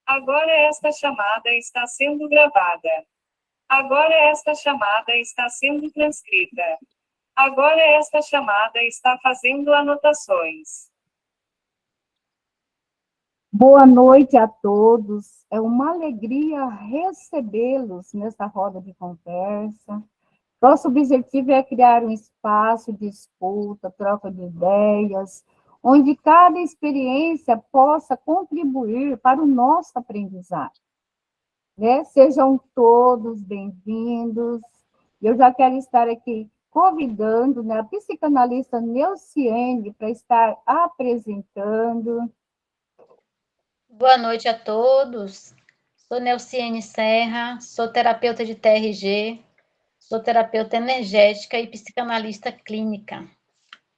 Agora esta chamada está sendo gravada. Agora esta chamada está sendo transcrita. Agora esta chamada está fazendo anotações. Boa noite a todos. É uma alegria recebê-los nessa roda de conversa. Nosso objetivo é criar um espaço de escuta, troca de ideias, onde cada experiência possa contribuir para o nosso aprendizado, né? Sejam todos bem-vindos. Eu já quero estar aqui convidando, né, a psicanalista Neuciene para estar apresentando. Boa noite a todos. Sou Neuciene Serra, sou terapeuta de TRG, sou terapeuta energética e psicanalista clínica.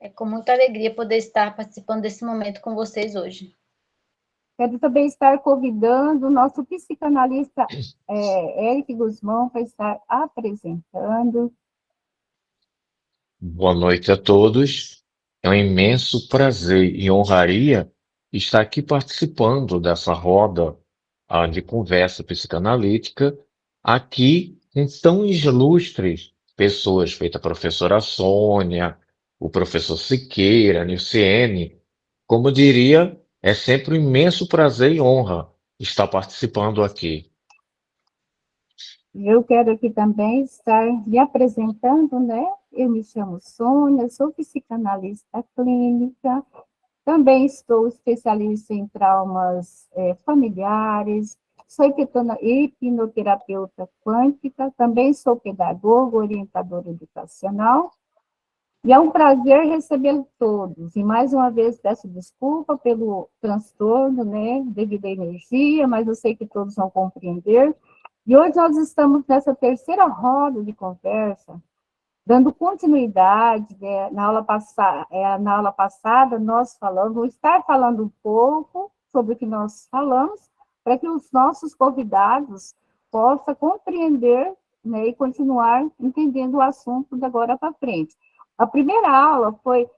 É com muita alegria poder estar participando desse momento com vocês hoje. Quero também estar convidando o nosso psicanalista Eric Guzmão para estar apresentando. Boa noite a todos. É um imenso prazer e honraria estar aqui participando dessa roda de conversa psicanalítica, aqui com tão ilustres pessoas, feita a professora Sônia, o professor Siqueira, a Nilciene. Como eu diria, é sempre um imenso prazer e honra estar participando aqui. Eu quero aqui também estar me apresentando, né? Eu me chamo Sônia, sou psicanalista clínica, também estou especialista em traumas familiares, sou hipnoterapeuta quântica, também sou pedagoga, orientadora educacional, e é um prazer recebê-los todos. E mais uma vez peço desculpa pelo transtorno, né, devido à energia, mas eu sei que todos vão compreender. E hoje nós estamos nessa terceira roda de conversa, dando continuidade, né, na aula passada nós falamos, vou estar falando um pouco sobre o que nós falamos, para que os nossos convidados possam compreender, né, e continuar entendendo o assunto de agora para frente. A primeira aula foi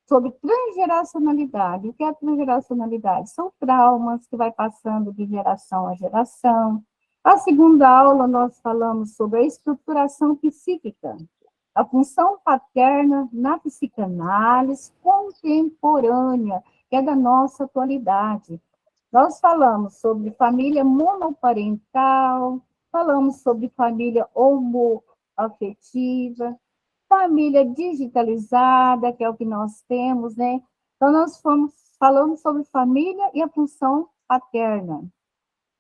sobre transgeracionalidade. O que é transgeracionalidade? São traumas que vai passando de geração a geração. A segunda aula nós falamos sobre a estruturação psíquica, a função paterna na psicanálise contemporânea, que é da nossa atualidade. Nós falamos sobre família monoparental, falamos sobre família homoafetiva, família digitalizada, que é o que nós temos, né? Então, nós falamos sobre família e a função paterna.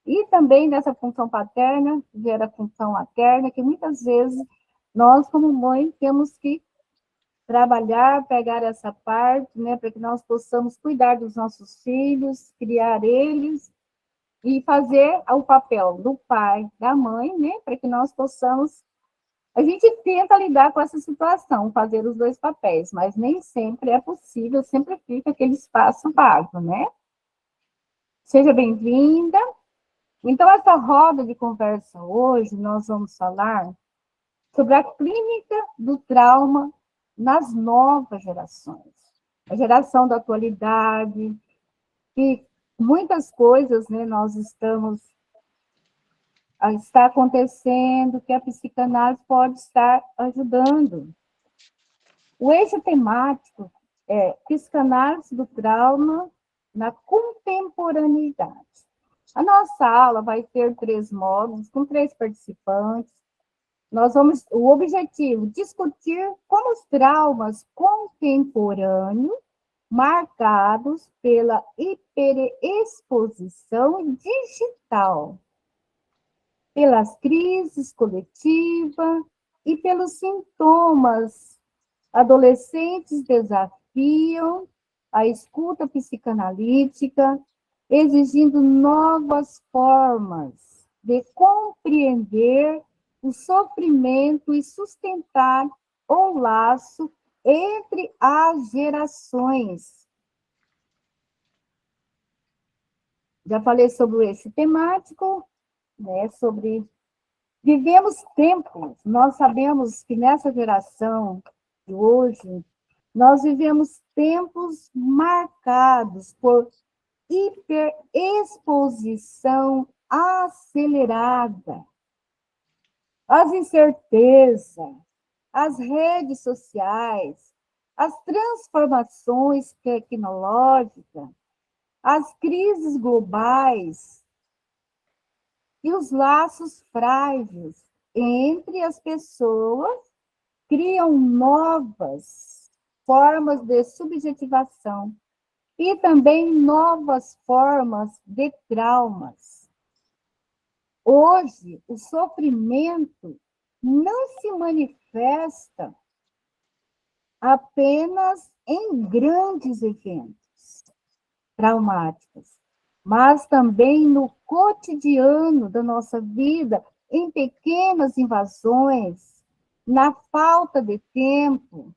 E também dessa função paterna, gera a função materna, que muitas vezes nós, como mãe, temos que trabalhar, pegar essa parte, né, para que nós possamos cuidar dos nossos filhos, criar eles e fazer o papel do pai, da mãe, né, para que nós possamos. A gente tenta lidar com essa situação, fazer os dois papéis, mas nem sempre é possível, sempre fica aquele espaço vago, né? Seja bem-vinda. Então, essa roda de conversa hoje, nós vamos falar sobre a clínica do trauma nas novas gerações. A geração da atualidade, que muitas coisas, né, está acontecendo, que a psicanálise pode estar ajudando. O eixo temático é psicanálise do trauma na contemporaneidade. A nossa aula vai ter 3 módulos, com 3 participantes. O objetivo, discutir como os traumas contemporâneos, marcados pela hiperexposição digital, pelas crises coletivas e pelos sintomas. Adolescentes desafiam a escuta psicanalítica, exigindo novas formas de compreender o sofrimento e sustentar um laço entre as gerações. Já falei sobre o eixo temático, né, vivemos tempos, nós sabemos que nessa geração de hoje, nós vivemos tempos marcados por hiperexposição acelerada, as incertezas, as redes sociais, as transformações tecnológicas, as crises globais e os laços frágeis entre as pessoas criam novas formas de subjetivação e também novas formas de traumas. Hoje, o sofrimento não se manifesta apenas em grandes eventos traumáticos, mas também no cotidiano da nossa vida, em pequenas invasões, na falta de tempo,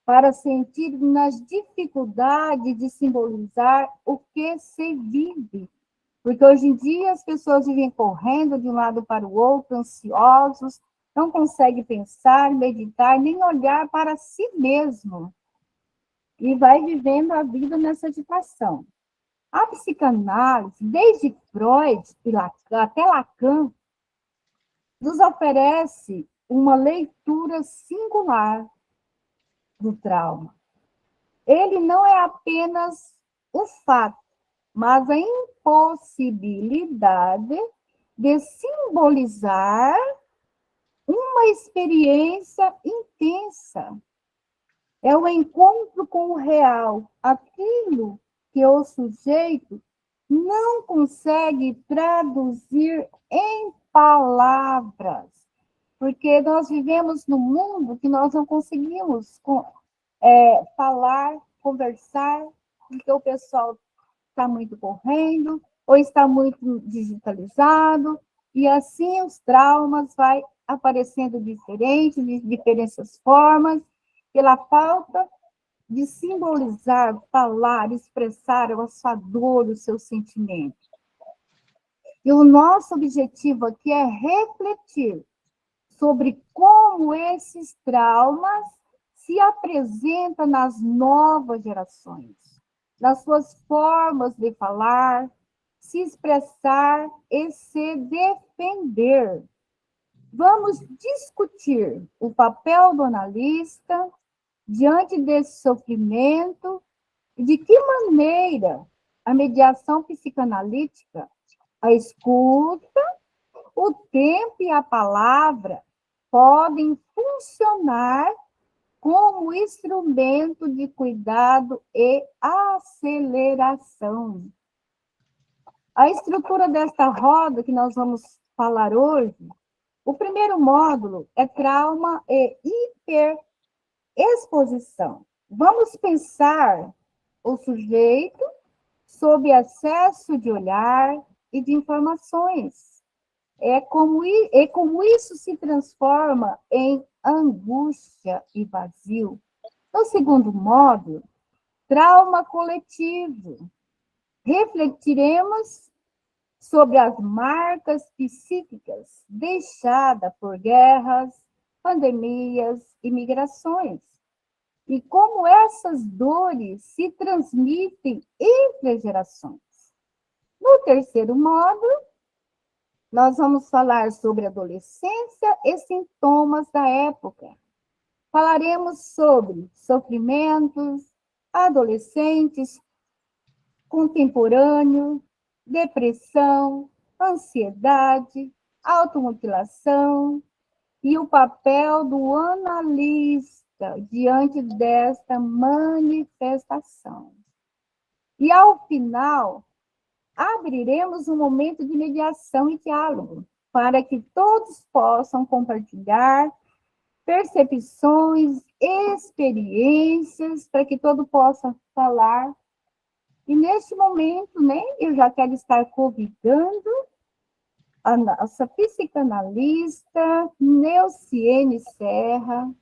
para sentir nas dificuldades de simbolizar o que se vive. Porque hoje em dia as pessoas vivem correndo de um lado para o outro, ansiosos, não conseguem pensar, meditar, nem olhar para si mesmo. E vai vivendo a vida nessa agitação. A psicanálise, desde Freud até Lacan, nos oferece uma leitura singular do trauma. Ele não é apenas o fato, mas a impossibilidade de simbolizar uma experiência intensa. É o encontro com o real, aquilo que o sujeito não consegue traduzir em palavras, porque nós vivemos num mundo que nós não conseguimos falar, conversar, porque o pessoal está muito correndo, ou está muito digitalizado, e assim os traumas vai aparecendo diferentes, de diferentes formas, pela falta de simbolizar, falar, expressar a sua dor, o seu sentimento. E o nosso objetivo aqui é refletir sobre como esses traumas se apresentam nas novas gerações, nas suas formas de falar, se expressar e se defender. Vamos discutir o papel do analista diante desse sofrimento e de que maneira a mediação psicanalítica, a escuta, o tempo e a palavra podem funcionar como instrumento de cuidado e aceleração. A estrutura desta roda que nós vamos falar hoje, o primeiro módulo é trauma e hiperexposição. Vamos pensar o sujeito sob excesso de olhar e de informações. É como isso se transforma em angústia e vazio. No segundo módulo, trauma coletivo. Refletiremos sobre as marcas psíquicas deixadas por guerras, pandemias e migrações, e como essas dores se transmitem entre gerações. No terceiro módulo, nós vamos falar sobre adolescência e sintomas da época. Falaremos sobre sofrimentos, adolescentes, contemporâneo, depressão, ansiedade, automutilação e o papel do analista diante desta manifestação. E, ao final, abriremos um momento de mediação e diálogo, para que todos possam compartilhar percepções, experiências, para que todos possam falar. E, neste momento, eu já quero estar convidando a nossa psicanalista, Neuciene Serra,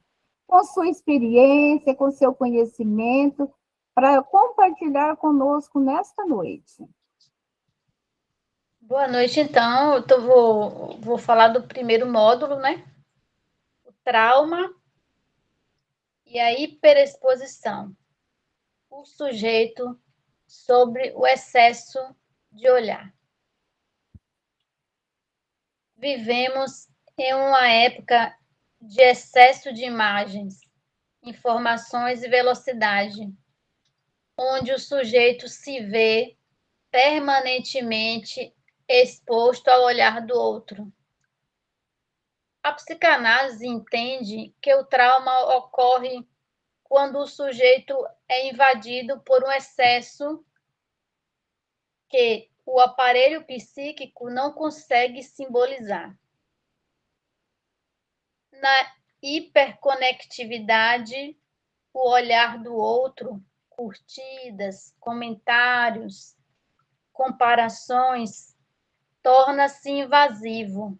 com sua experiência, com seu conhecimento, para compartilhar conosco nesta noite. Boa noite, então. Eu vou falar do primeiro módulo, O trauma e a hiperexposição. O sujeito sobre o excesso de olhar. Vivemos em uma época de excesso de imagens, informações e velocidade, onde o sujeito se vê permanentemente exposto ao olhar do outro. A psicanálise entende que o trauma ocorre quando o sujeito é invadido por um excesso que o aparelho psíquico não consegue simbolizar. Na hiperconectividade, o olhar do outro, curtidas, comentários, comparações, torna-se invasivo,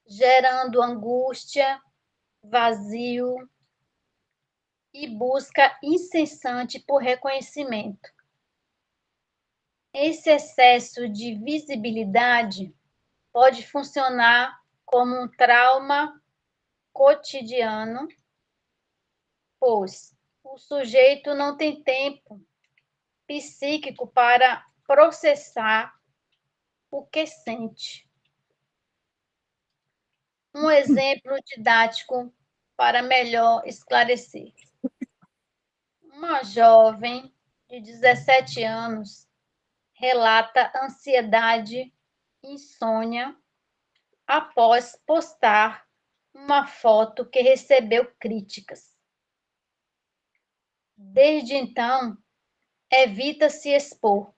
gerando angústia, vazio e busca incessante por reconhecimento. Esse excesso de visibilidade pode funcionar como um trauma cotidiano, pois o sujeito não tem tempo psíquico para processar o que sente. Um exemplo didático para melhor esclarecer. Uma jovem de 17 anos relata ansiedade, insônia, após postar uma foto que recebeu críticas. Desde então, evita se expor,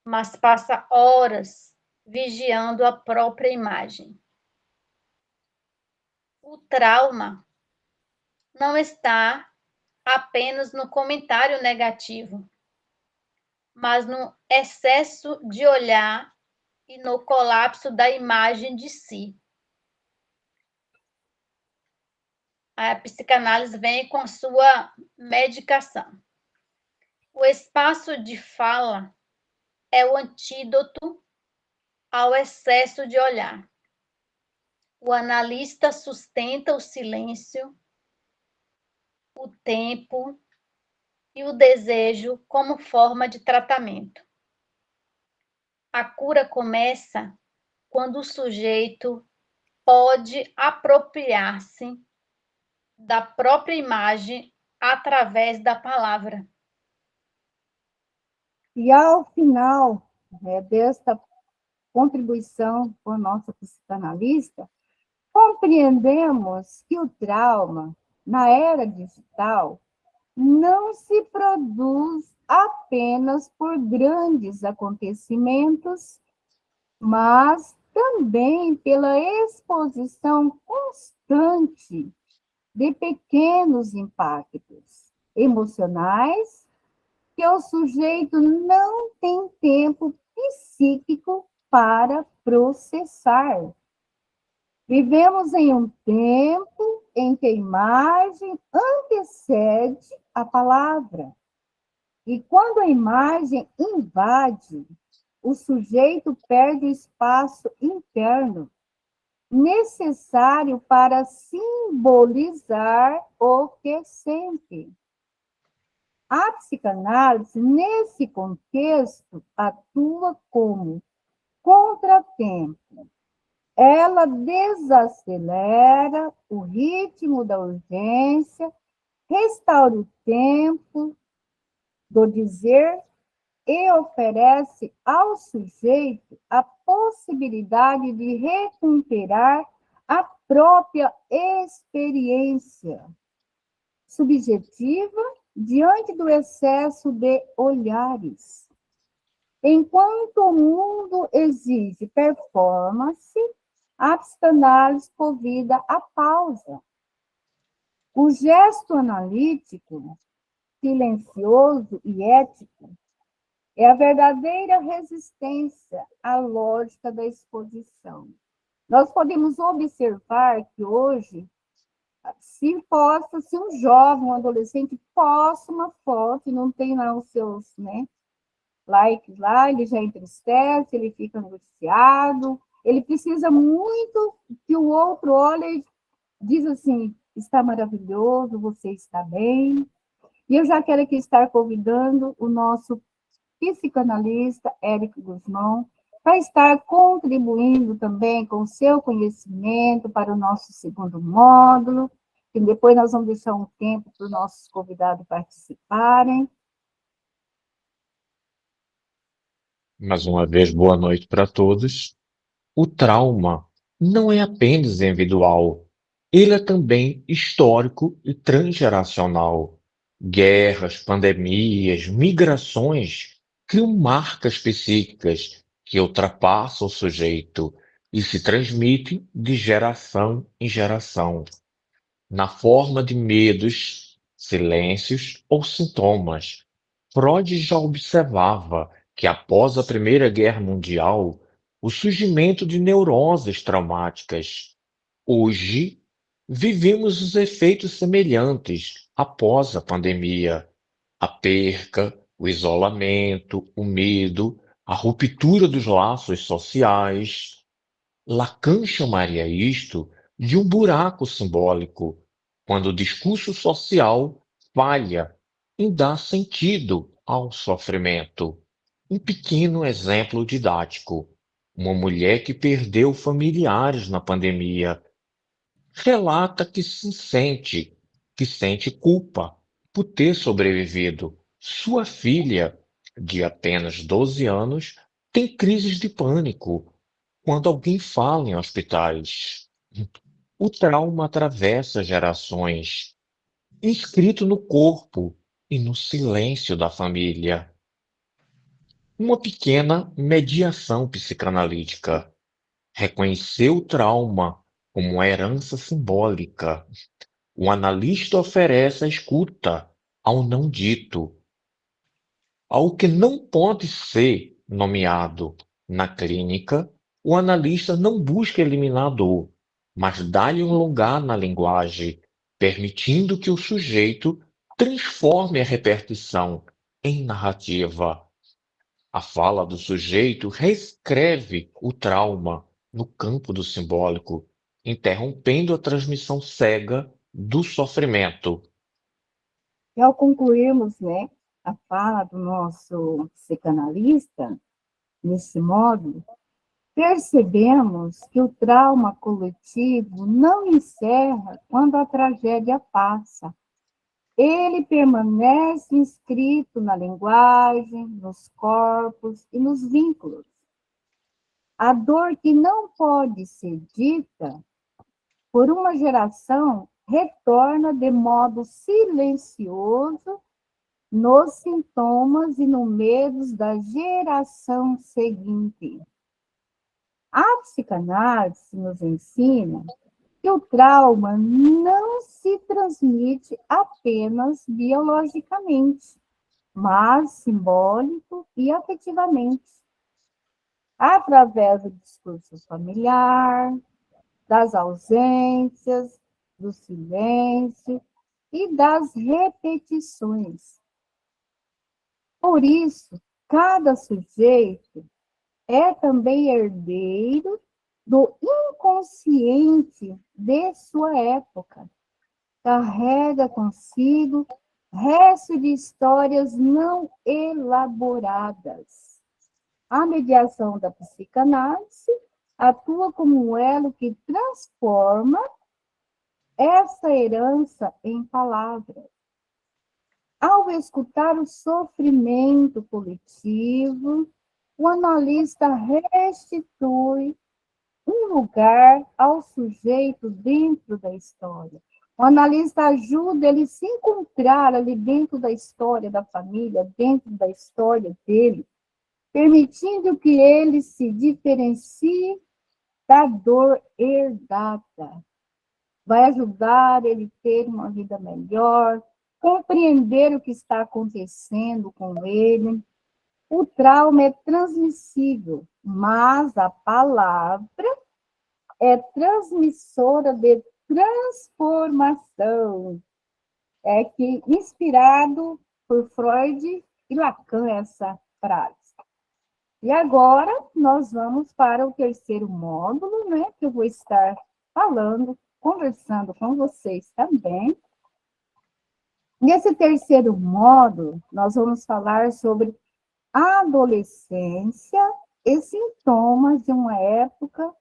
mas passa horas vigiando a própria imagem. O trauma não está apenas no comentário negativo, mas no excesso de olhar e no colapso da imagem de si. A psicanálise vem com a sua medicação. O espaço de fala é o antídoto ao excesso de olhar. O analista sustenta o silêncio, o tempo e o desejo como forma de tratamento. A cura começa quando o sujeito pode apropriar-se da própria imagem através da palavra. E ao final, desta contribuição por nossa psicanalista, compreendemos que o trauma, na era digital, não se produz apenas por grandes acontecimentos, mas também pela exposição constante de pequenos impactos emocionais que o sujeito não tem tempo psíquico para processar. Vivemos em um tempo em que a imagem antecede a palavra. E quando a imagem invade, o sujeito perde o espaço interno necessário para simbolizar o que sente. A psicanálise, nesse contexto, atua como contratempo. Ela desacelera o ritmo da urgência, restaura o tempo do dizer e oferece ao sujeito a possibilidade de recuperar a própria experiência subjetiva diante do excesso de olhares. Enquanto o mundo exige performance, a psicanálise convida à pausa. O gesto analítico, silencioso e ético é a verdadeira resistência à lógica da exposição. Nós podemos observar que hoje, se um jovem, um adolescente posta uma foto e não tem lá os seus, likes lá, ele já entristece, ele fica angustiado, ele precisa muito que o outro olhe e diz assim, está maravilhoso, você está bem. E eu já quero aqui estar convidando o nosso psicanalista, Érico Guzmão, para estar contribuindo também com o seu conhecimento para o nosso segundo módulo, e depois nós vamos deixar um tempo para os nossos convidados participarem. Mais uma vez, boa noite para todos. O trauma não é apenas individual, ele é também histórico e transgeracional. Guerras, pandemias, migrações criam marcas psíquicas que ultrapassam o sujeito e se transmitem de geração em geração, na forma de medos, silêncios ou sintomas. Freud já observava que após a Primeira Guerra Mundial, o surgimento de neuroses traumáticas. Hoje, vivemos os efeitos semelhantes após a pandemia. A perca, o isolamento, o medo, a ruptura dos laços sociais. Lacan chamaria isto de um buraco simbólico, quando o discurso social falha em dar sentido ao sofrimento. Um pequeno exemplo didático. Uma mulher que perdeu familiares na pandemia relata que sente culpa por ter sobrevivido. Sua filha, de apenas 12 anos, tem crises de pânico quando alguém fala em hospitais. O trauma atravessa gerações, inscrito no corpo e no silêncio da família. Uma pequena mediação psicanalítica. Reconhecer o trauma como uma herança simbólica. O analista oferece a escuta ao não dito, ao que não pode ser nomeado. Na clínica, o analista não busca eliminar a dor, mas dá-lhe um lugar na linguagem, permitindo que o sujeito transforme a repetição em narrativa. A fala do sujeito reescreve o trauma no campo do simbólico, interrompendo a transmissão cega do sofrimento. E ao concluirmos, né, a fala do nosso psicanalista, nesse módulo, percebemos que o trauma coletivo não encerra quando a tragédia passa. Ele permanece inscrito na linguagem, nos corpos e nos vínculos. A dor que não pode ser dita por uma geração retorna de modo silencioso nos sintomas e no medos da geração seguinte. A psicanálise nos ensina que o trauma não se transmite apenas biologicamente, mas simbólico e afetivamente, através do discurso familiar, das ausências, do silêncio e das repetições. Por isso, cada sujeito é também herdeiro do inconsciente de sua época. Carrega consigo resto de histórias não elaboradas. A mediação da psicanálise atua como um elo que transforma essa herança em palavras. Ao escutar o sofrimento coletivo, o analista restitui um lugar ao sujeito dentro da história. O analista ajuda ele a se encontrar ali dentro da história da família, dentro da história dele, permitindo que ele se diferencie da dor herdada. Vai ajudar ele a ter uma vida melhor, compreender o que está acontecendo com ele. O trauma é transmissível, mas a palavra é transmissora de transformação. É que, inspirado por Freud e Lacan, essa frase. E agora, nós vamos para o terceiro módulo, né, que eu vou estar falando, conversando com vocês também. Nesse terceiro módulo, nós vamos falar sobre adolescência e sintomas de uma época,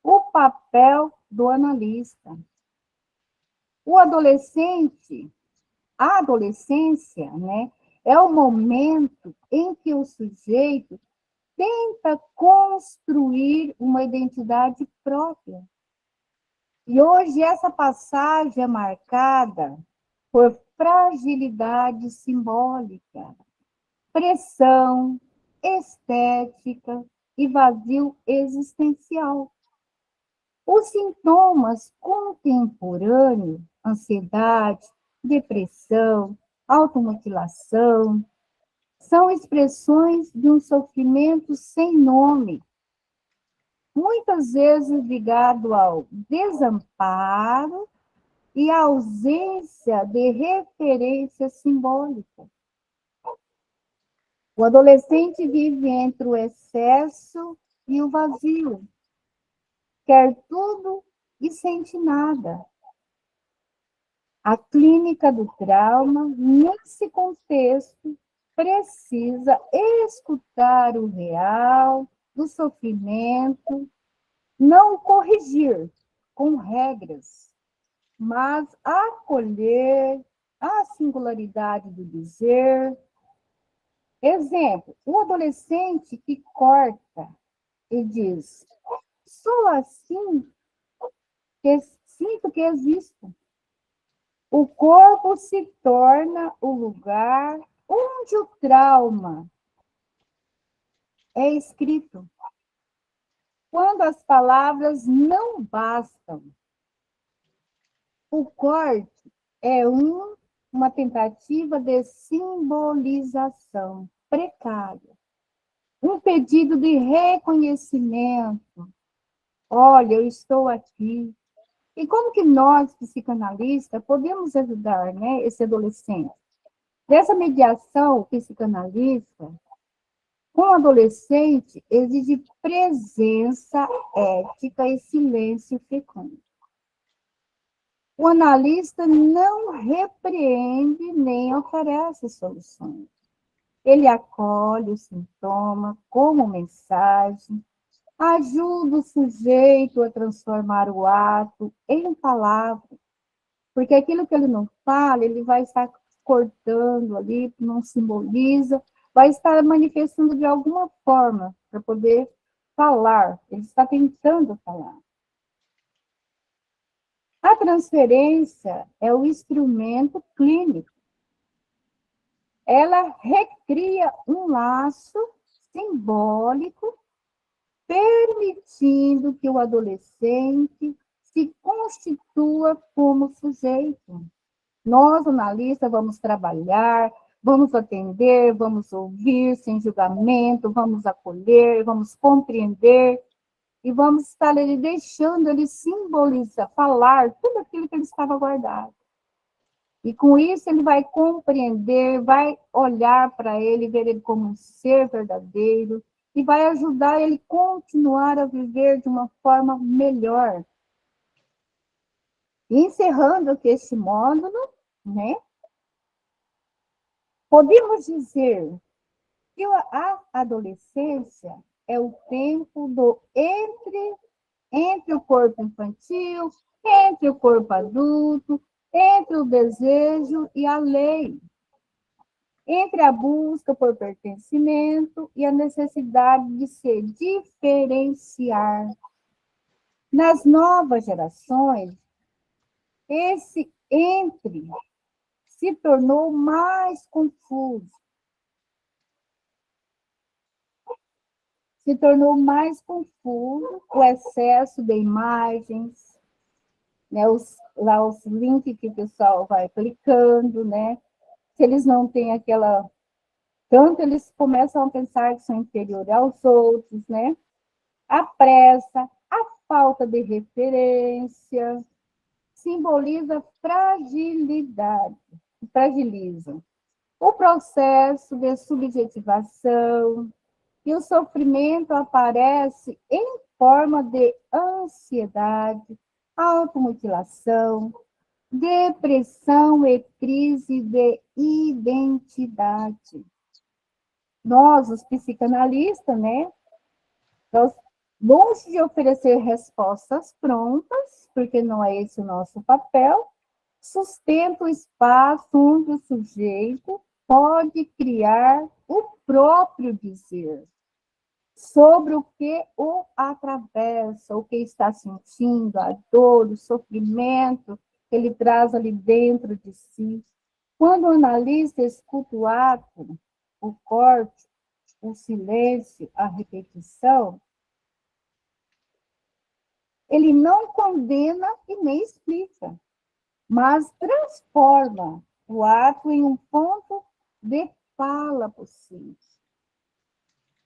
o papel do analista. O adolescente, a adolescência, né, é o momento em que o sujeito tenta construir uma identidade própria. E hoje essa passagem é marcada por fragilidade simbólica, pressão estética e vazio existencial. Os sintomas contemporâneos, ansiedade, depressão, automutilação, são expressões de um sofrimento sem nome, muitas vezes ligado ao desamparo e à ausência de referência simbólica. O adolescente vive entre o excesso e o vazio. Quer tudo e sente nada. A clínica do trauma, nesse contexto, precisa escutar o real do sofrimento, não corrigir com regras, mas acolher a singularidade do dizer. Exemplo, o adolescente que corta e diz: sou assim, que sinto que existo. O corpo se torna o lugar onde o trauma é escrito. Quando as palavras não bastam, o corte é uma tentativa de simbolização precária, um pedido de reconhecimento. Olha, eu estou aqui. E como que nós, psicanalistas, podemos ajudar, né, esse adolescente? Dessa mediação psicanalista, com o adolescente, exige presença ética e silêncio frequente. O analista não repreende nem oferece soluções. Ele acolhe o sintoma como mensagem, ajuda o sujeito a transformar o ato em palavra, porque aquilo que ele não fala, ele vai estar cortando ali, não simboliza, vai estar manifestando de alguma forma para poder falar, ele está tentando falar. A transferência é o instrumento clínico. Ela recria um laço simbólico, permitindo que o adolescente se constitua como sujeito. Nós, analistas, vamos trabalhar, vamos atender, vamos ouvir sem julgamento, vamos acolher, vamos compreender, e vamos estar ali deixando ele simbolizar, falar tudo aquilo que ele estava guardado. E com isso ele vai compreender, vai olhar para ele, ver ele como um ser verdadeiro, e vai ajudar ele a continuar a viver de uma forma melhor. E encerrando aqui este módulo, né? Podemos dizer que a adolescência é o tempo do entre o corpo infantil, entre o corpo adulto, entre o desejo e a lei, entre a busca por pertencimento e a necessidade de se diferenciar. Nas novas gerações, esse entre se tornou mais confuso. Se tornou mais confuso o excesso de imagens, né, os links que o pessoal vai clicando, né? Se eles não têm aquela... Tanto eles começam a pensar que são inferiores aos outros, né? A pressa, a falta de referência, simboliza fragilidade, fragiliza. O processo de subjetivação e o sofrimento aparece em forma de ansiedade, automutilação, depressão e crise de identidade. Nós, os psicanalistas, né, nós, longe de oferecer respostas prontas, porque não é esse o nosso papel, sustenta o espaço onde o sujeito pode criar o próprio dizer sobre o que o atravessa, o que está sentindo, a dor, o sofrimento que ele traz ali dentro de si. Quando o analista escuta o ato, o corte, o silêncio, a repetição, ele não condena e nem explica, mas transforma o ato em um ponto de fala possível.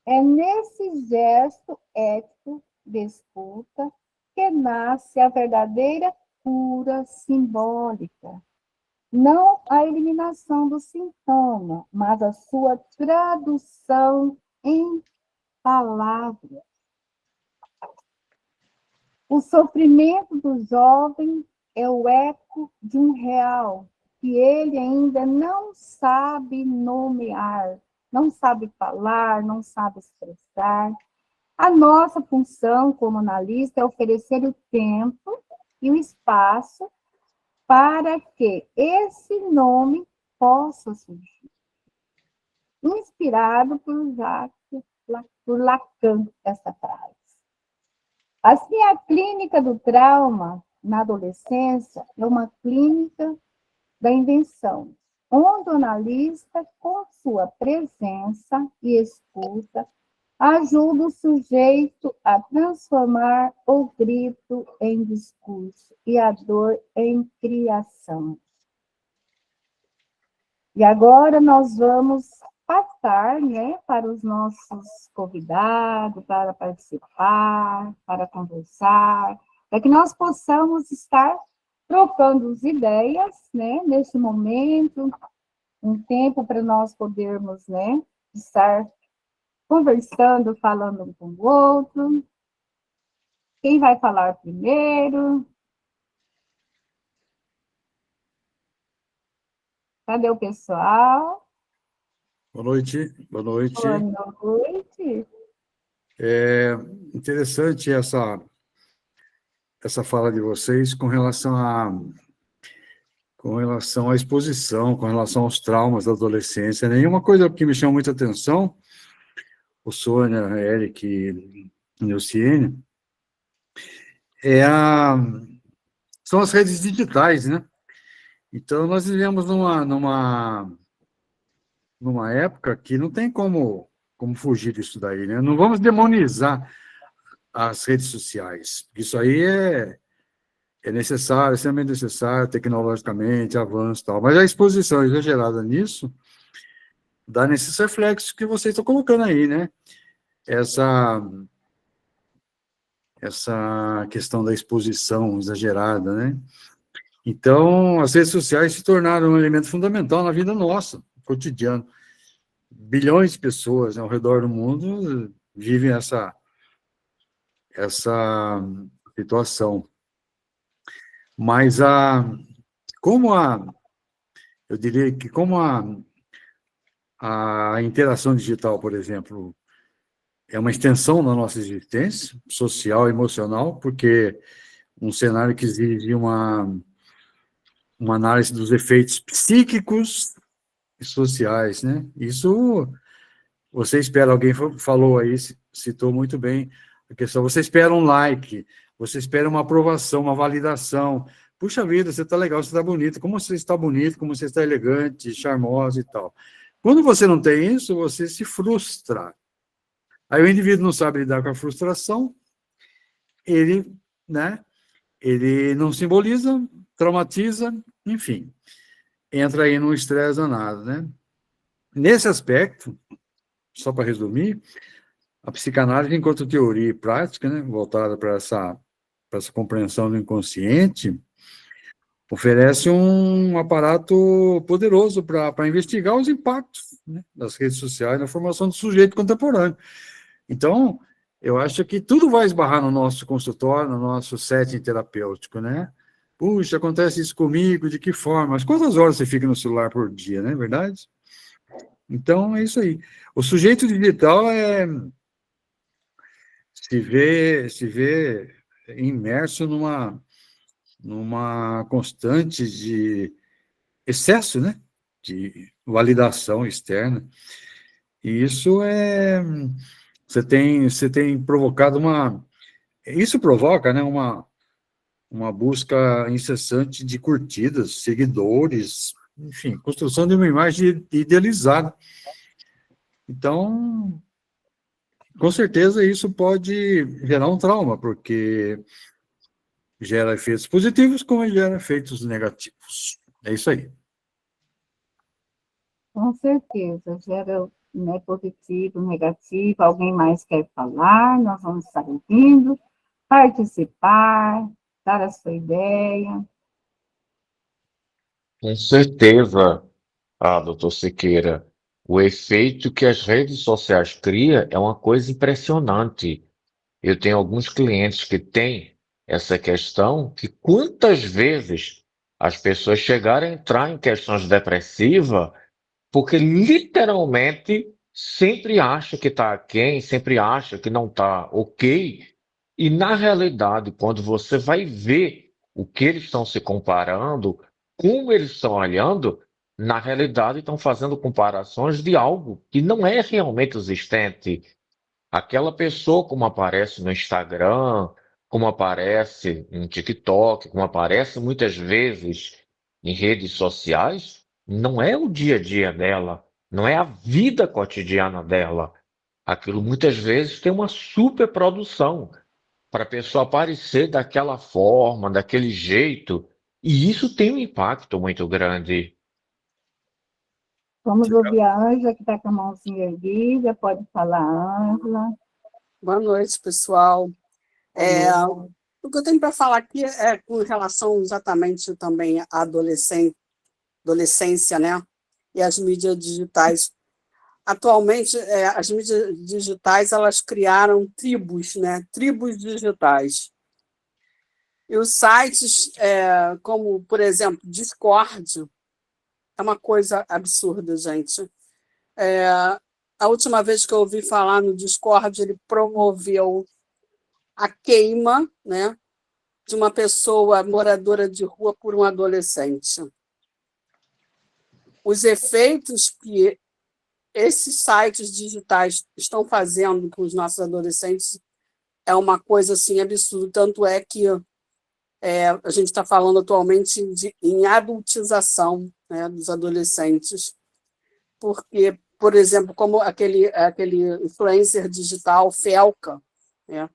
É nesse gesto ético de escuta que nasce a verdadeira cura simbólica. Não a eliminação do sintoma, mas a sua tradução em palavras. O sofrimento do jovem é o eco de um real que ele ainda não sabe nomear, não sabe falar, não sabe expressar. A nossa função como analista é oferecer o tempo e o espaço para que esse nome possa surgir. Inspirado por Lacan, essa frase. Assim, a clínica do trauma na adolescência é uma clínica da invenção, onde o analista, com sua presença e escuta, ajuda o sujeito a transformar o grito em discurso e a dor em criação. E agora nós vamos passar, né, para os nossos convidados, para participar, para conversar, para que nós possamos estar trocando as ideias, né, nesse momento, um tempo para nós podermos, né, estar conversando, falando um com o outro. Quem vai falar primeiro? Cadê o pessoal? Boa noite, boa noite. Boa noite. É interessante essa fala de vocês com relação à exposição, com relação aos traumas da adolescência. Nenhuma coisa que me chama muita atenção, o Sônia, Eric e Neuciene, são as redes digitais, né? Então, nós vivemos numa época que não tem como fugir disso daí, né? Não vamos demonizar as redes sociais, porque isso aí é necessário, é extremamente necessário, tecnologicamente, avanço e tal, mas a exposição exagerada nisso dá nesses reflexos que vocês estão colocando aí, né? Essa questão da exposição exagerada, né? Então, as redes sociais se tornaram um elemento fundamental na vida nossa, cotidiano. Bilhões de pessoas, né, ao redor do mundo vivem essa situação. Mas eu diria que como a interação digital, por exemplo, é uma extensão da nossa existência social e emocional, porque um cenário que exige uma análise dos efeitos psíquicos e sociais, né? Isso, você espera, alguém falou aí, citou muito bem a questão, você espera um like, você espera uma aprovação, uma validação. Puxa vida, você está legal, você está bonito, como você está bonito, como você está elegante, charmosa e tal. Quando você não tem isso, você se frustra. Aí o indivíduo não sabe lidar com a frustração, ele não simboliza, traumatiza, enfim, entra aí num estresse danado, né? Nesse aspecto, só para resumir, a psicanálise, enquanto teoria e prática, né, voltada para essa compreensão do inconsciente, oferece um aparato poderoso para investigar os impactos, né, das redes sociais na formação do sujeito contemporâneo. Então, eu acho que tudo vai esbarrar no nosso consultório, no nosso setting terapêutico, né? puxa, acontece isso comigo, de que forma? Mas quantas horas você fica no celular por dia, não é verdade? Então, é isso aí. O sujeito digital se vê imerso numa constante de excesso, né? De validação externa. E isso você tem provocado isso provoca, né, uma busca incessante de curtidas, seguidores, enfim, construção de uma imagem idealizada. Então, com certeza isso pode gerar um trauma, porque gera efeitos positivos como gera efeitos negativos. É isso aí. Com certeza, gera, né, positivo, negativo. Alguém mais quer falar? Nós vamos estar ouvindo, participar, dar a sua ideia. Com certeza, doutor Siqueira, o efeito que as redes sociais criam é uma coisa impressionante. Eu tenho alguns clientes que têm essa questão, que quantas vezes as pessoas chegaram a entrar em questões depressivas, porque literalmente sempre acha que está aquém, sempre acha que não está ok, e na realidade, quando você vai ver o que eles estão se comparando, como eles estão olhando, na realidade estão fazendo comparações de algo que não é realmente existente. Aquela pessoa, como aparece no Instagram, como aparece no TikTok, como aparece muitas vezes em redes sociais, não é o dia a dia dela, não é a vida cotidiana dela. Aquilo muitas vezes tem uma superprodução para a pessoa aparecer daquela forma, daquele jeito, e isso tem um impacto muito grande. Vamos ouvir a Ângela, que está com a mãozinha erguida. Pode falar, Ângela. Boa noite, pessoal. O que eu tenho para falar aqui é com relação exatamente também à adolescência, né? E as mídias digitais. Atualmente, as mídias digitais elas criaram tribos, né? Tribos digitais. E os sites, como, por exemplo, Discord, é uma coisa absurda, gente. A última vez que eu ouvi falar no Discord, ele promoveu a queima, né, de uma pessoa moradora de rua por um adolescente. Os efeitos que esses sites digitais estão fazendo com os nossos adolescentes é uma coisa assim absurda. Tanto é que a gente está falando atualmente em adultização, né, dos adolescentes, porque, por exemplo, como aquele influencer digital Felca, né,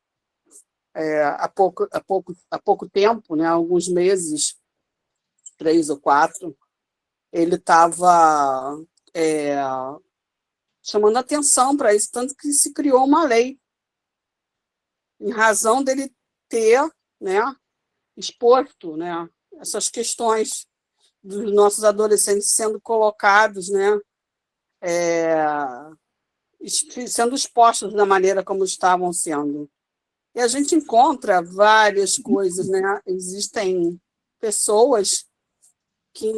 há pouco tempo, né, alguns meses, 3 ou 4, ele estava chamando atenção para isso, tanto que se criou uma lei, em razão dele ter, né, exposto, né, essas questões dos nossos adolescentes sendo colocados, né, sendo expostos da maneira como estavam sendo. E a gente encontra várias coisas, né? Existem pessoas que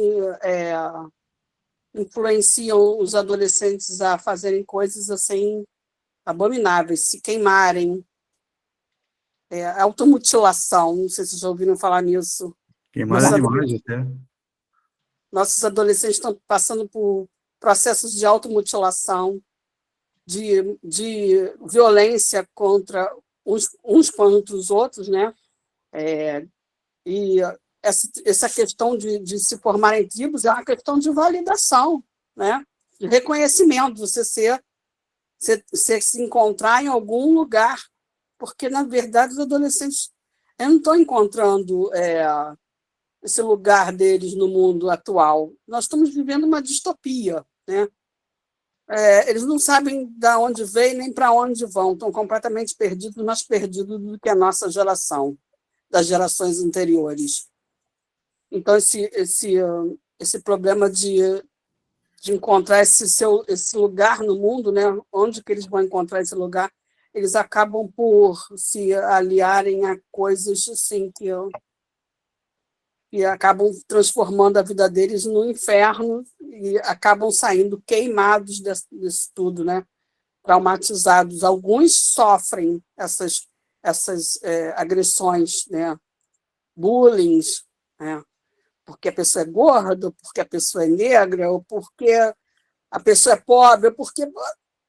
influenciam os adolescentes a fazerem coisas assim abomináveis, se queimarem, automutilação, não sei se vocês já ouviram falar nisso. Queimar animais até. Nossos adolescentes estão passando por processos de automutilação, de violência contra uns contra os outros, né? E essa questão de se formar em tribos é uma questão de validação, né? De reconhecimento, você se encontrar em algum lugar, porque, na verdade, os adolescentes não estão encontrando esse lugar deles no mundo atual. Nós estamos vivendo uma distopia, né? Eles não sabem de onde vêm nem para onde vão, estão completamente perdidos, mais perdidos do que a nossa geração, das gerações anteriores. Então, esse problema de encontrar esse lugar no mundo, né? Onde que eles vão encontrar esse lugar, eles acabam por se aliarem a coisas assim, e acabam transformando a vida deles no inferno e acabam saindo queimados disso tudo, né? Traumatizados. Alguns sofrem essas agressões, né? Bullying, né? Porque a pessoa é gorda, porque a pessoa é negra, ou porque a pessoa é pobre, ou porque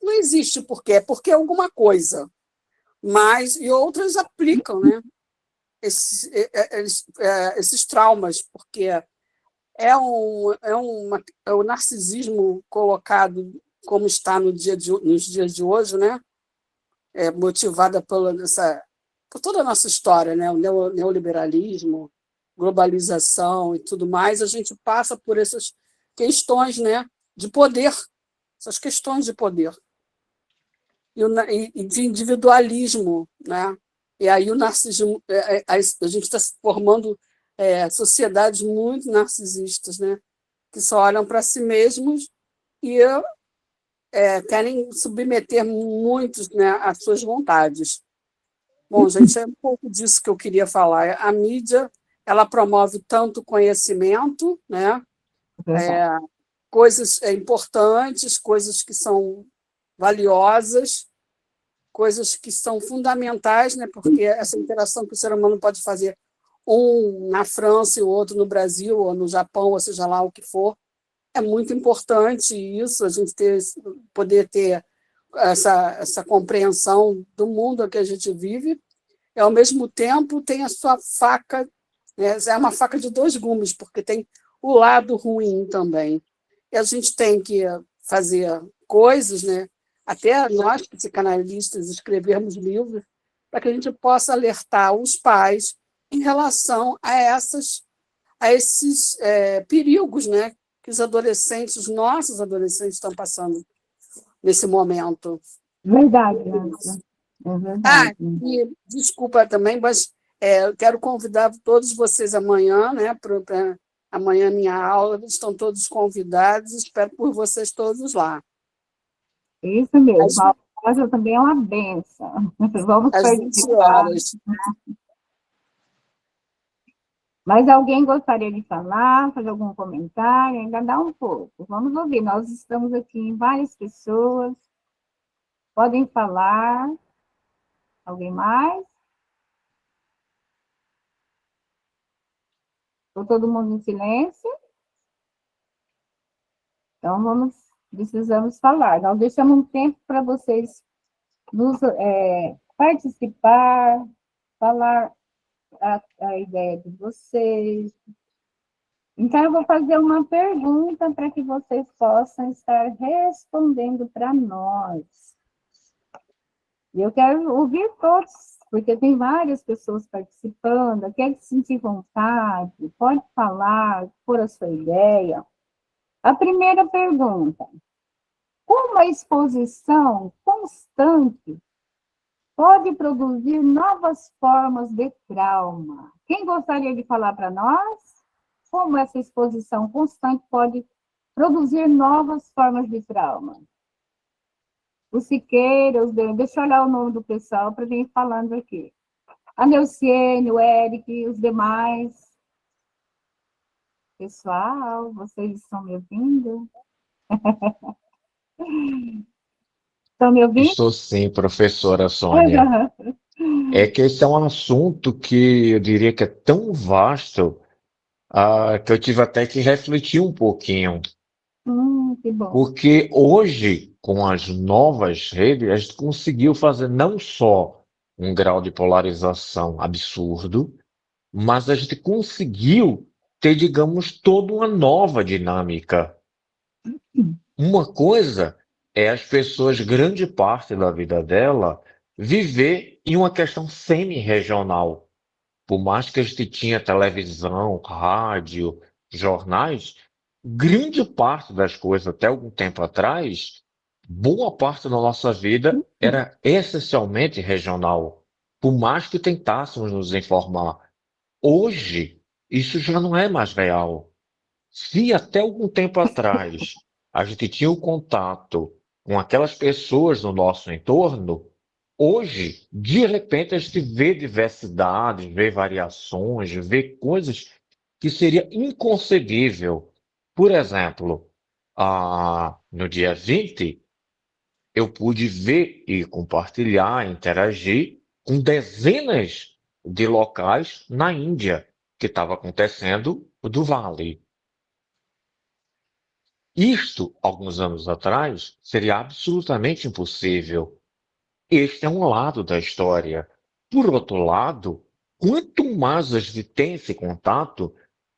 não existe porquê, é porque é alguma coisa. Mas, e outras aplicam, né? Esses traumas, porque é o narcisismo colocado como está nos dias de hoje, né? Motivada por toda a nossa história, né? O neoliberalismo, globalização e tudo mais, a gente passa por essas questões, né? De poder, essas questões de poder e de individualismo, né? E aí o narcisismo, a gente está formando sociedades muito narcisistas, né? Que só olham para si mesmos e querem submeter muitos, né, às suas vontades. Bom, gente, é um pouco disso que eu queria falar. A mídia, ela promove tanto conhecimento, né? Coisas importantes, coisas que são valiosas, coisas que são fundamentais, né? Porque essa interação que o ser humano pode fazer, um na França e o outro no Brasil, ou no Japão, ou seja lá o que for, é muito importante isso, a gente poder ter essa compreensão do mundo que a gente vive, e, ao mesmo tempo, tem a sua faca, né? É uma faca de dois gumes, porque tem o lado ruim também. E a gente tem que fazer coisas, né? Até nós, psicanalistas, escrevermos livros para que a gente possa alertar os pais em relação a esses perigos, né? Que os nossos adolescentes estão passando nesse momento. Verdade, Ângela. É verdade. E desculpa também, mas eu quero convidar todos vocês amanhã, né? Amanhã minha aula, estão todos convidados, espero por vocês todos lá. Isso mesmo, a aula também é uma benção. Vamos às 20 horas. Mas alguém gostaria de falar, fazer algum comentário? Ainda dá um pouco. Vamos ouvir, nós estamos aqui em várias pessoas. Podem falar. Alguém mais? Estou todo mundo em silêncio? Então, precisamos falar. Nós deixamos um tempo para vocês participar, falar a ideia de vocês. Então, eu vou fazer uma pergunta para que vocês possam estar respondendo para nós. E eu quero ouvir todos, porque tem várias pessoas participando, quer sentir vontade, pode falar, pôr a sua ideia. A primeira pergunta: como a exposição constante pode produzir novas formas de trauma? Quem gostaria de falar para nós como essa exposição constante pode produzir novas formas de trauma? O Siqueira, deixa eu olhar o nome do pessoal para vir falando aqui. A Neuciene, o Eric, os demais. Pessoal, vocês estão me ouvindo? Estão me ouvindo? Estou sim, professora Sônia. É que esse é um assunto que eu diria que é tão vasto, que eu tive até que refletir um pouquinho. Que bom. Porque hoje, com as novas redes, a gente conseguiu fazer não só um grau de polarização absurdo, mas a gente conseguiu ter, digamos, toda uma nova dinâmica. Uma coisa é as pessoas, grande parte da vida dela, viver em uma questão semi-regional. Por mais que a gente tinha televisão, rádio, jornais, grande parte das coisas, até algum tempo atrás, boa parte da nossa vida era essencialmente regional. Por mais que tentássemos nos informar. Hoje, isso já não é mais real. Se até algum tempo atrás a gente tinha o contato com aquelas pessoas no nosso entorno, hoje, de repente, a gente vê diversidades, vê variações, vê coisas que seria inconcebível. Por exemplo, no dia 20, eu pude ver e compartilhar, interagir com dezenas de locais na Índia que estava acontecendo o do Vale. Isto, alguns anos atrás, seria absolutamente impossível. Este é um lado da história. Por outro lado, quanto mais a gente tem esse contato,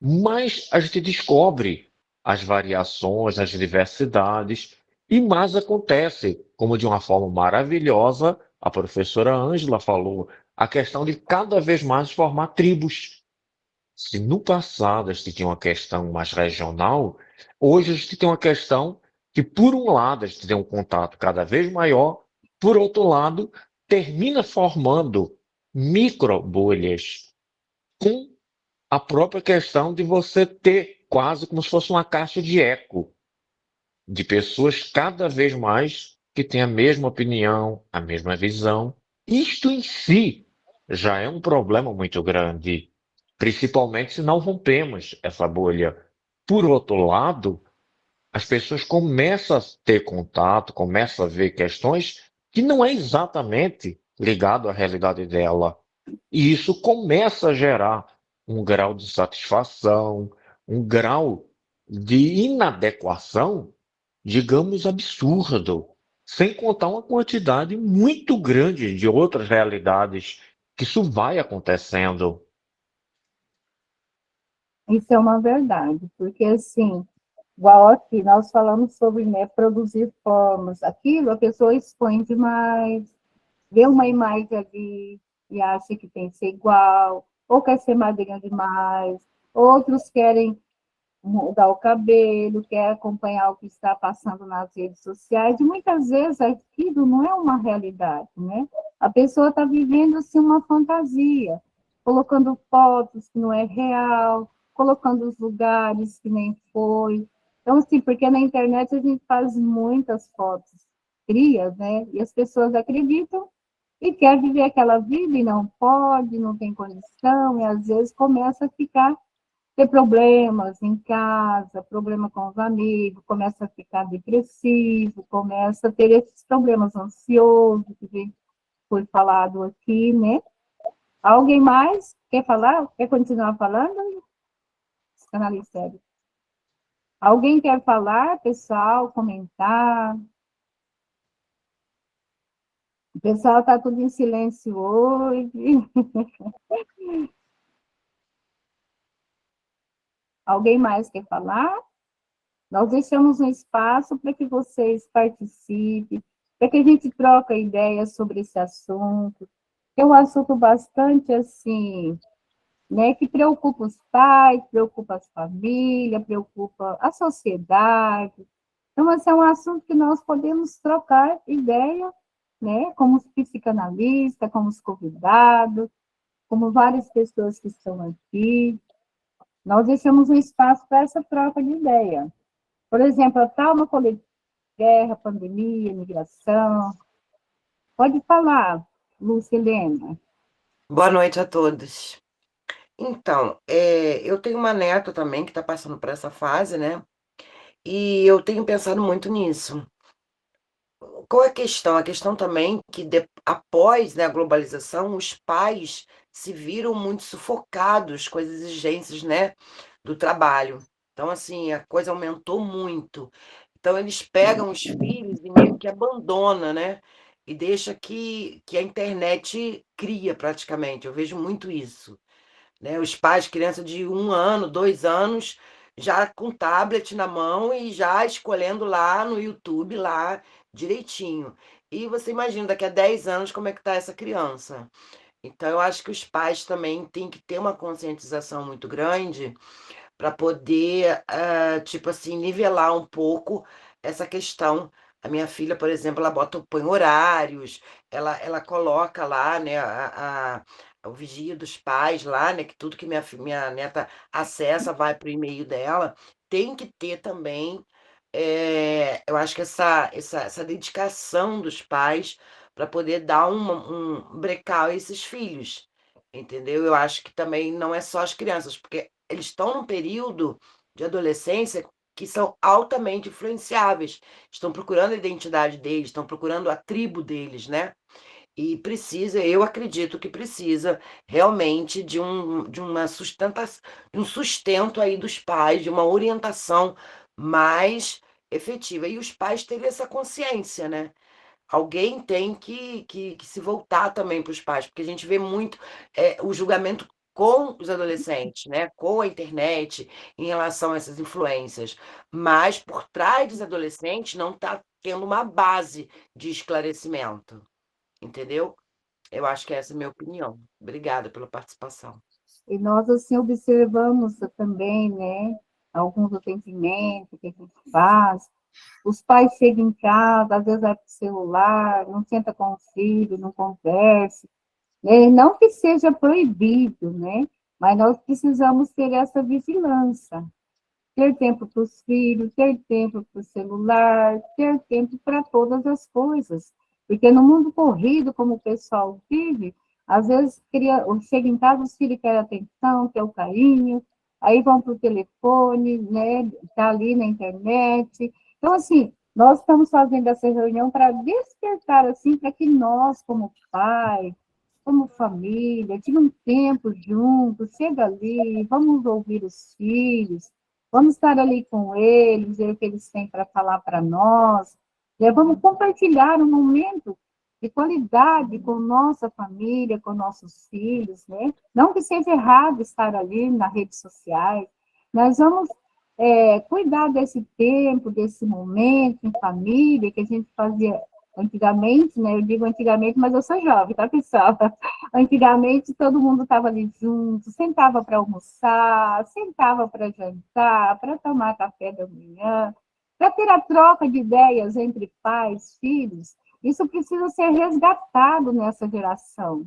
mais a gente descobre as variações, as diversidades, e mais acontece, como de uma forma maravilhosa, a professora Ângela falou, a questão de cada vez mais formar tribos. Se no passado a gente tinha uma questão mais regional, hoje a gente tem uma questão que, por um lado, a gente tem um contato cada vez maior, por outro lado, termina formando micro bolhas, com a própria questão de você ter quase como se fosse uma caixa de eco de pessoas cada vez mais que têm a mesma opinião, a mesma visão. Isto em si já é um problema muito grande, principalmente se não rompemos essa bolha. Por outro lado, as pessoas começam a ter contato, começam a ver questões que não é exatamente ligado à realidade dela. E isso começa a gerar um grau de satisfação, um grau de inadequação, digamos, absurdo. Sem contar uma quantidade muito grande de outras realidades que isso vai acontecendo. Isso é uma verdade, porque assim, igual aqui, nós falamos sobre, né, produzir formas, aquilo a pessoa expõe demais, vê uma imagem ali e acha que tem que ser igual, ou quer ser madrinha demais, outros querem mudar o cabelo, quer acompanhar o que está passando nas redes sociais, e muitas vezes aquilo não é uma realidade, né? A pessoa está vivendo assim uma fantasia, colocando fotos que não é real, colocando os lugares que nem foi. Então, assim, porque na internet a gente faz muitas fotos, cria, né? E as pessoas acreditam e quer viver aquela vida e não pode, não tem condição, e às vezes começa a ficar ter problemas em casa, problema com os amigos, começa a ficar depressivo, começa a ter esses problemas ansiosos, que foi falado aqui, né? Alguém mais quer falar? Quer continuar falando? Analista. Alguém quer falar, pessoal, comentar? O pessoal está tudo em silêncio hoje. Alguém mais quer falar? Nós deixamos um espaço para que vocês participem, para que a gente troque ideias sobre esse assunto. É um assunto bastante assim, né, que preocupa os pais, preocupa as famílias, preocupa a sociedade. Então, esse é um assunto que nós podemos trocar ideia, né, como os psicanalistas, como os convidados, como várias pessoas que estão aqui. Nós deixamos um espaço para essa troca de ideia. Por exemplo, a trauma coletiva, guerra, pandemia, migração. Pode falar, Lucilena. Boa noite a todos. Então, eu tenho uma neta também que está passando por essa fase, né? E eu tenho pensado muito nisso. Qual é a questão? A questão também que após, né, a globalização, os pais se viram muito sufocados com as exigências, né, do trabalho. Então, assim, a coisa aumentou muito. Então, eles pegam os filhos e meio que abandonam, né? E deixa que a internet cria praticamente. Eu vejo muito isso, né? Os pais, criança de 1 ano, 2 anos, já com tablet na mão e já escolhendo lá no YouTube, lá direitinho. E você imagina, daqui a 10 anos, como é que está essa criança? Então, eu acho que os pais também têm que ter uma conscientização muito grande para poder, tipo assim, nivelar um pouco essa questão. A minha filha, por exemplo, ela põe horários, ela coloca lá, né, o vigia dos pais lá, né, que tudo que minha neta acessa vai para o e-mail dela. Tem que ter também, eu acho que essa dedicação dos pais para poder dar um brecal a esses filhos. entendeu? Eu acho que também não é só as crianças, porque eles estão num período de adolescência que são altamente influenciáveis, estão procurando a identidade deles, estão procurando a tribo deles, né? E precisa, eu acredito que precisa realmente de um sustento aí dos pais, de uma orientação mais efetiva. E os pais terem essa consciência, né? Alguém tem que se voltar também para os pais, porque a gente vê muito o julgamento com os adolescentes, né? Com a internet, em relação a essas influências. Mas por trás dos adolescentes não está tendo uma base de esclarecimento, entendeu? Eu acho que essa é a minha opinião. Obrigada pela participação. E nós, assim, observamos também, né, alguns atendimentos que a gente faz. Os pais chegam em casa, às vezes vai para o celular, não senta com o filho, não conversa. Né? Não que seja proibido, né? Mas nós precisamos ter essa vigilância. Ter tempo para os filhos, ter tempo para o celular, ter tempo para todas as coisas. Porque no mundo corrido, como o pessoal vive, às vezes chega em casa, os filhos querem atenção, querem o carinho, aí vão para o telefone, né? Está ali na internet. Então, assim, nós estamos fazendo essa reunião para despertar, assim, para que nós, como pai, como família, tire um tempo juntos, chega ali, vamos ouvir os filhos, vamos estar ali com eles, ver o que eles têm para falar para nós, né? Vamos compartilhar um momento de qualidade com nossa família, com nossos filhos, né? Não que seja errado estar ali nas redes sociais, nós vamos cuidar desse tempo, desse momento em família, que a gente fazia antigamente, né? Eu digo antigamente, mas eu sou jovem, tá, pessoal? Antigamente, todo mundo estava ali junto, sentava para almoçar, sentava para jantar, para tomar café da manhã, para ter a troca de ideias entre pais, filhos. Isso precisa ser resgatado nessa geração.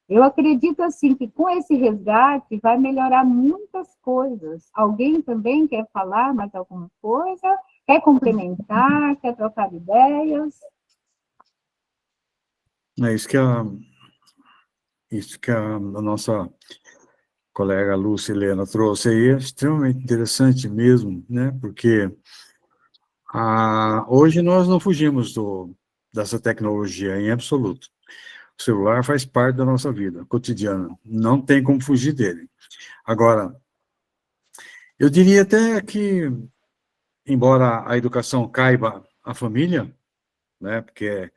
Eu acredito, assim, que com esse resgate vai melhorar muitas coisas. Alguém também quer falar mais alguma coisa? Quer complementar? Quer trocar ideias? É isso que a nossa colega Lúcia Helena trouxe aí é extremamente interessante mesmo, né? Porque hoje nós não fugimos dessa tecnologia em absoluto. O celular faz parte da nossa vida cotidiana, não tem como fugir dele. Agora, eu diria até que, embora a educação caiba à família, né? Porque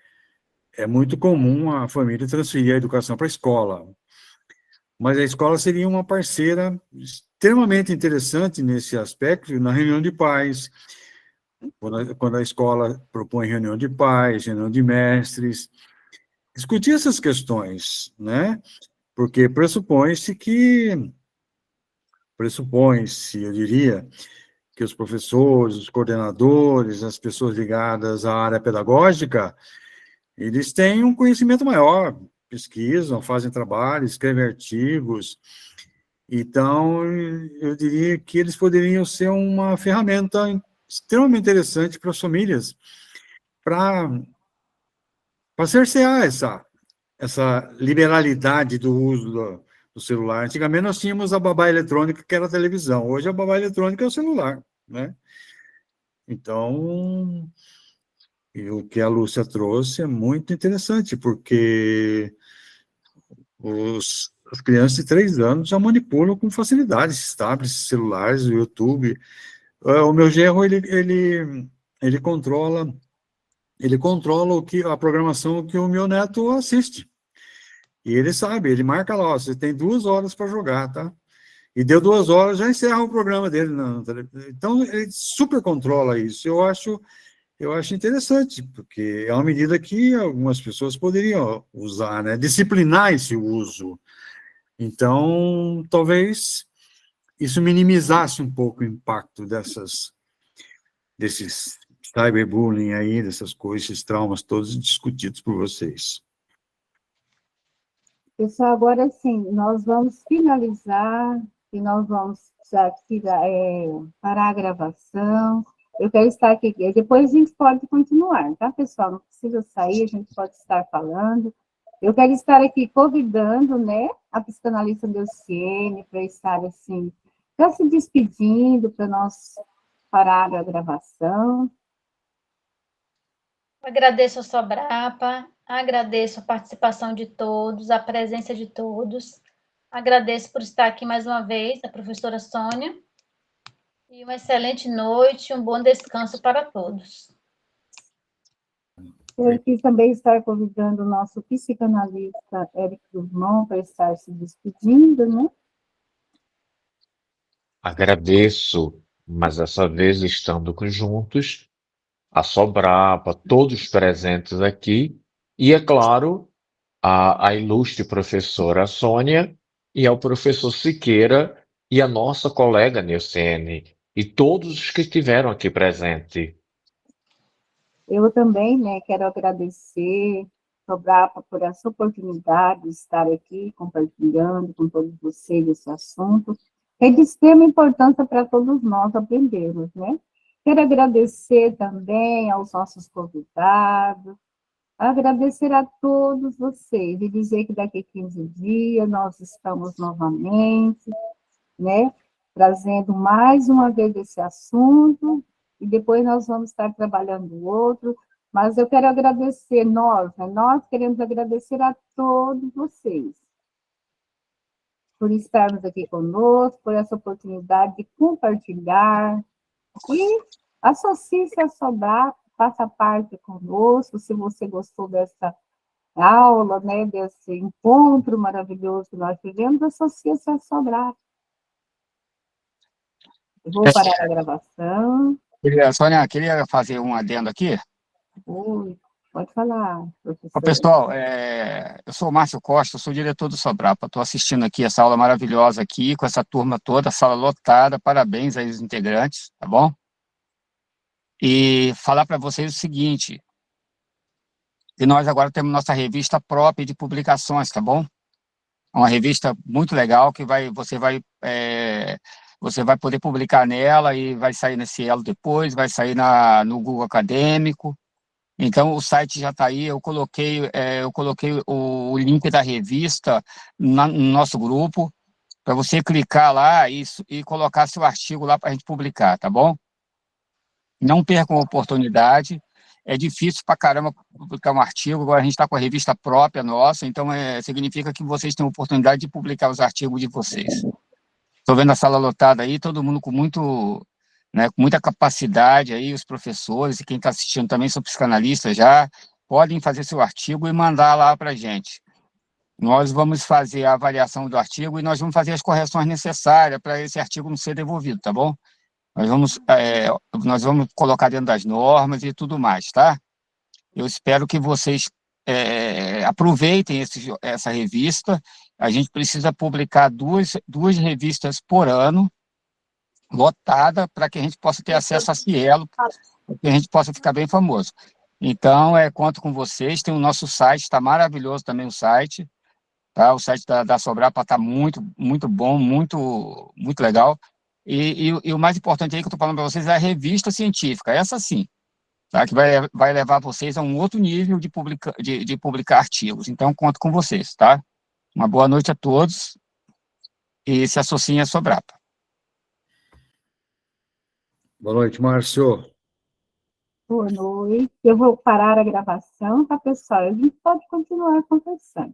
é muito comum a família transferir a educação para a escola, mas a escola seria uma parceira extremamente interessante nesse aspecto, na reunião de pais, quando a escola propõe reunião de pais, reunião de mestres, discutir essas questões, né? Porque pressupõe-se, eu diria, que os professores, os coordenadores, as pessoas ligadas à área pedagógica, eles têm um conhecimento maior, pesquisam, fazem trabalho, escrevem artigos. Então, eu diria que eles poderiam ser uma ferramenta extremamente interessante para as famílias, para cercear essa liberalidade do uso do celular. Antigamente nós tínhamos a babá eletrônica, que era a televisão. Hoje a babá eletrônica é o celular, né? Então, e o que a Lúcia trouxe é muito interessante, porque as crianças de 3 anos já manipulam com facilidade esses tablets, celulares, o YouTube. O meu genro, ele controla a programação que o meu neto assiste. E ele sabe, ele marca lá, ó, você tem 2 horas para jogar, tá? E deu 2 horas, já encerra o programa dele na televisão. Então, ele super controla isso. Eu acho interessante, porque é uma medida que algumas pessoas poderiam usar, né? Disciplinar esse uso. Então, talvez isso minimizasse um pouco o impacto desses cyberbullying aí, dessas coisas, esses traumas todos discutidos por vocês. Pessoal, agora sim, nós vamos finalizar e nós vamos já parar a gravação. Eu quero estar aqui, depois a gente pode continuar, tá, pessoal? Não precisa sair, a gente pode estar falando. Eu quero estar aqui convidando, né, a psicanalista Delciene para estar, assim, já se despedindo para nós parar a gravação. Agradeço a Sobrapa, agradeço a participação de todos, a presença de todos. Agradeço por estar aqui mais uma vez, a professora Sônia. E uma excelente noite, um bom descanso para todos. Eu quis também estar convidando o nosso psicanalista Érico Guzmão para estar se despedindo, né? Agradeço, mas dessa vez estando juntos, a Sobrapa, todos presentes aqui, e, é claro, a ilustre professora Sônia e ao professor Siqueira e a nossa colega Neuciene, e todos os que estiveram aqui presentes. Eu também, né, quero agradecer, Sobrapa, por essa oportunidade de estar aqui compartilhando com todos vocês esse assunto. É de extrema importância para todos nós aprendermos, né? Quero agradecer também aos nossos convidados, agradecer a todos vocês e dizer que daqui a 15 dias nós estamos novamente, né, trazendo mais uma vez esse assunto, e depois nós vamos estar trabalhando o outro, mas eu quero agradecer nós, né, nós queremos agradecer a todos vocês, por estarmos aqui conosco, por essa oportunidade de compartilhar, e associe-se a Sobrapa, faça parte conosco, se você gostou dessa aula, né, desse encontro maravilhoso que nós tivemos, associe-se a Sobrapa. Eu vou parar a gravação. Sônia, queria fazer um adendo aqui. Oi, pode falar, Ô, professor. pessoal, eu sou o Márcio Costa, eu sou diretor do Sobrapa. Estou assistindo aqui essa aula maravilhosa aqui, com essa turma toda, sala lotada. Parabéns aí aos integrantes, tá bom? E falar para vocês o seguinte, que nós agora temos nossa revista própria de publicações, tá bom? É uma revista muito legal que você vai poder publicar nela e vai sair na Cielo depois, vai sair no Google Acadêmico. Então, o site já está aí, eu coloquei o link da revista no nosso grupo, para você clicar lá e colocar seu artigo lá para a gente publicar, tá bom? Não percam a oportunidade, é difícil para caramba publicar um artigo, agora a gente está com a revista própria nossa, então significa que vocês têm a oportunidade de publicar os artigos de vocês. Estou vendo a sala lotada aí, todo mundo com muita capacidade aí, os professores e quem está assistindo também são psicanalistas já, podem fazer seu artigo e mandar lá para a gente. Nós vamos fazer a avaliação do artigo e nós vamos fazer as correções necessárias para esse artigo não ser devolvido, tá bom? Nós vamos colocar dentro das normas e tudo mais, tá? Eu espero que vocês aproveitem essa revista. A gente precisa publicar duas revistas por ano, lotada, para que a gente possa ter acesso a Cielo, para que a gente possa ficar bem famoso. Então, conto com vocês, tem o nosso site, está maravilhoso também o site, tá? O site da Sobrapa está muito, muito bom, muito, muito legal. E o mais importante aí que eu estou falando para vocês é a revista científica, essa sim, tá? Que vai levar vocês a um outro nível de publicar artigos. Então, conto com vocês, tá? Uma boa noite a todos e se associem a Sobrapa. Boa noite, Márcio. Boa noite. Eu vou parar a gravação, tá, pessoal? A gente pode continuar conversando.